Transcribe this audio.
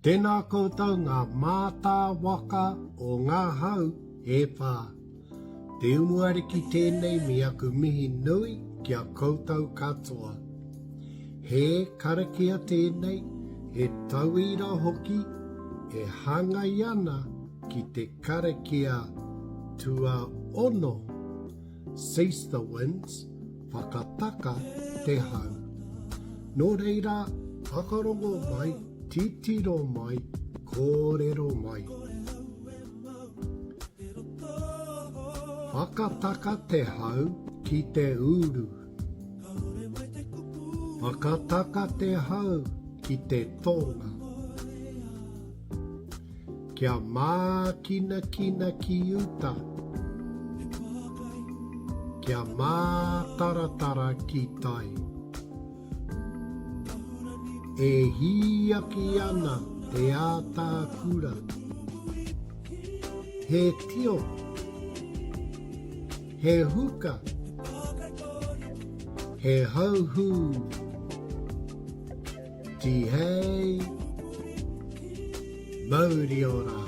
Tēnā koutou ngā mātā waka o ngā hau e pā. Te umuariki tēnei mi aku mihi nui kia koutou katoa. He karakia tēnei, he tauira hoki, e hangai ana ki te karakia tua ono. Cease the winds, whakataka te hau. Nō reira, whakarongo mai, titiro mai, kōrero mai. Whakataka te hau ki te uru. Whakataka te hau ki te tonga. Kia mākina kina ki uta. Kia mātaratara ki tai. E hiaki ana te ātā kura. He tio. He huka. He hauhu. Ti hei. Mauri ora.